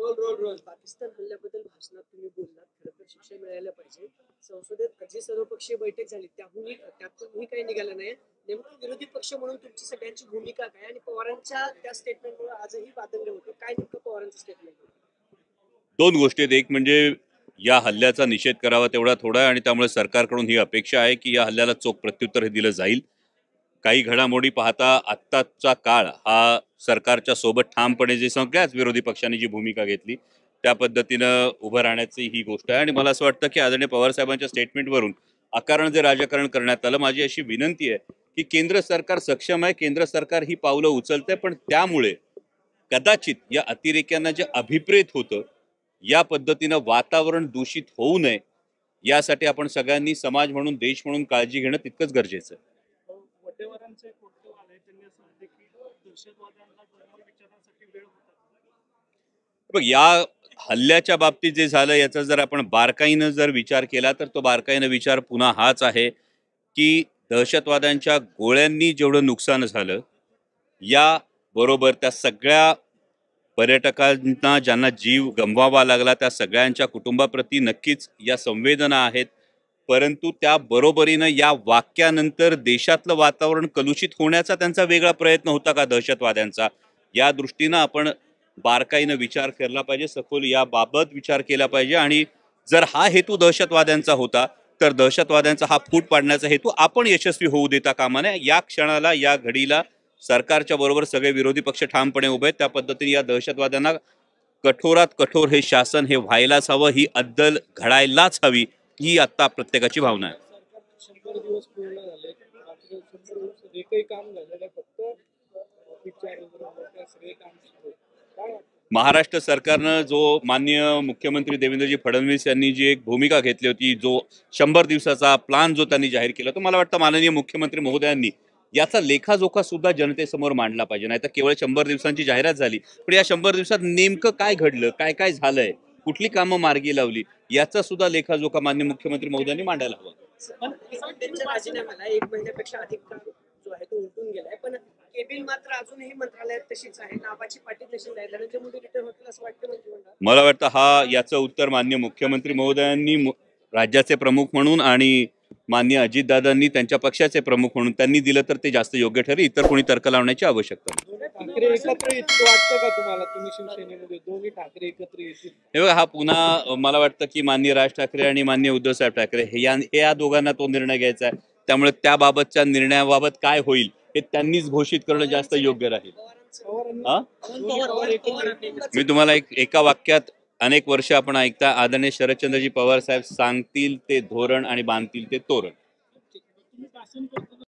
Role role role Pakistan हल्ल्याबद्दल भाषणात तुम्ही बोललात. खरं तर शिक्षा मिळायला पाहिजे. संसदेत जी सर्वपक्षीय बैठक झाली त्यातूनही काही निघालं नाही. नेमकं विरोधी पक्ष म्हणून तुमची सगळ्यांची भूमिका काय आणि पवारांच्या त्या स्टेटमेंटमुळे आजही वादंग होतं. काय नेमकं पवारांचं स्टेटमेंट होतं? दोन गोष्टी आहेत. एक म्हणजे या हल्ल्याचा निषेध करावा तेवढा थोडा आहे आणि त्यामुळे सरकारकडून ही अपेक्षा आहे की या हल्ल्याला चोख प्रत्युत्तर हे दिलं जाईल. काही घडामोडी पाहता आत्ताचा काळ हा सरकारच्या सोबत ठामपणे जे सगळ्याच विरोधी पक्षांनी जी भूमिका घेतली त्या पद्धतीनं उभं राहण्याची ही गोष्ट आहे. आणि मला असं वाटतं की आदरणीय पवारसाहेबांच्या स्टेटमेंटवरून आकारण जे राजकारण करण्यात आलं, माझी अशी विनंती आहे की केंद्र सरकार सक्षम आहे, केंद्र सरकार ही पावलं उचलतंय, पण त्यामुळे कदाचित या अतिरेक्यांना जे अभिप्रेत होतं या पद्धतीनं वातावरण दूषित होऊ नये यासाठी आपण सगळ्यांनी समाज म्हणून देश म्हणून काळजी घेणं तितकंच गरजेचं आहे. वटेवारांचे एक वक्तव्य आलंय, त्यांनी असं म्हटलं की दहशतवाद्यांना बरोबर विचारण्यासाठी वेळ होता. बघ, या हल्ल्याच्या बाबतीत जे झालं याचा जर आपण बारकाईनं जर विचार केला तर तो बारकाईनं विचार पुन्हा हाच आहे की दहशतवाद्यांच्या गोळ्यांनी जेवढं नुकसान झालं या बरोबर त्या सगळ्या पर्यटकांना ज्यांना जीव गमवावा लागला त्या सगळ्यांच्या कुटुंबाप्रती नक्कीच या संवेदना आहेत. परंतु त्या बरोबरीनं या वाक्यानंतर देशातलं वातावरण कलुषित होण्याचा त्यांचा वेगळा प्रयत्न होता का दहशतवाद्यांचा, या दृष्टीनं आपण बारकाईनं विचार केला पाहिजे, सखोल याबाबत विचार केला पाहिजे. आणि जर हा हेतू दहशतवाद्यांचा होता तर दहशतवाद्यांचा हा फूट पाडण्याचा हेतू आपण यशस्वी होऊ देता कामा नये. या क्षणाला या घडीला सरकारच्या बरोबर सगळे विरोधी पक्ष ठामपणे उभे आहेत. त्या पद्धतीने या दहशतवाद्यांना कठोरात कठोर हे शासन हे व्हायलाच हवं, ही अद्दल घडायलाच हवी, ही आता प्रत्येकाची भावना आहे. 100 दिवस पूर्ण झाले, 100 दिवस एकही काम झालं नाही, फक्त विचार वगैरे सगळे काम सुरू आहेत. काय वाटतं? महाराष्ट्र सरकारनं जो माननीय मुख्यमंत्री देवेंद्रजी फडणवीस यांनी जी एक भूमिका घेतली होती, जो 100 दिवसाचा प्लान जो त्यांनी जाहीर केला, तो मला वाटतं माननीय मुख्यमंत्री महोदयांनी याचा लेखाजोखा सुद्धा जनतेसमोर मांडला पाहिजे. नाही तर केवळ 100 दिवसांची जाहिरात झाली, पण या 100 दिवसात नेमकं काय घडलं, काय काय झालंय, कुठली कामं मार्गी लावली, याचा सुद्धा लेखाजोखा माननीय मुख्यमंत्री महोदयांनी मांडायला हवा. त्यांच्या राजीनाम्याला 1 महिन्यापेक्षा अधिक काळ जो आहे तो उलटून गेलाय, पण केबिल मात्र अजूनही मंत्रालयात तशीच आहे. नावाची पाटी तशीच आहे. धनंजय मुंडे रिटर्न होतील असं वाटतं मंत्रिमंडळात? मला वाटतं याचं उत्तर माननीय मुख्यमंत्री महोदयांनी राज्याचे प्रमुख म्हणून आणि माननीय अजितदादांनी त्यांच्या पक्षाचे प्रमुख म्हणून त्यांनी दिलं तर ते जास्त योग्य ठरेल. इतर कोणी तर्क लावण्याची आवश्यकता नाही. ठाकरे एकत्र येतील वाटतं का तुम्हाला? तुम्ही शिवसेनेमध्ये दोन्ही ठाकरे एकत्र येतील? हे बघा, हा पुन्हा मला वाटतं की माननीय राज ठाकरे आणि माननीय उद्धवसाहेब ठाकरे या दोघांना तो निर्णय घ्यायचा आहे. त्यामुळे त्याबाबतच्या निर्णयाबाबत काय होईल हे त्यांनीच घोषित करणं जास्त योग्य राहील. मी तुम्हाला एका वाक्यात, अनेक वर्ष आपण ऐकता आदरणीय शरदचंद्रजी पवार साहेब सांगतील ते धोरण आणि बांधतील ते तोरण. तुम्ही भाषण करताना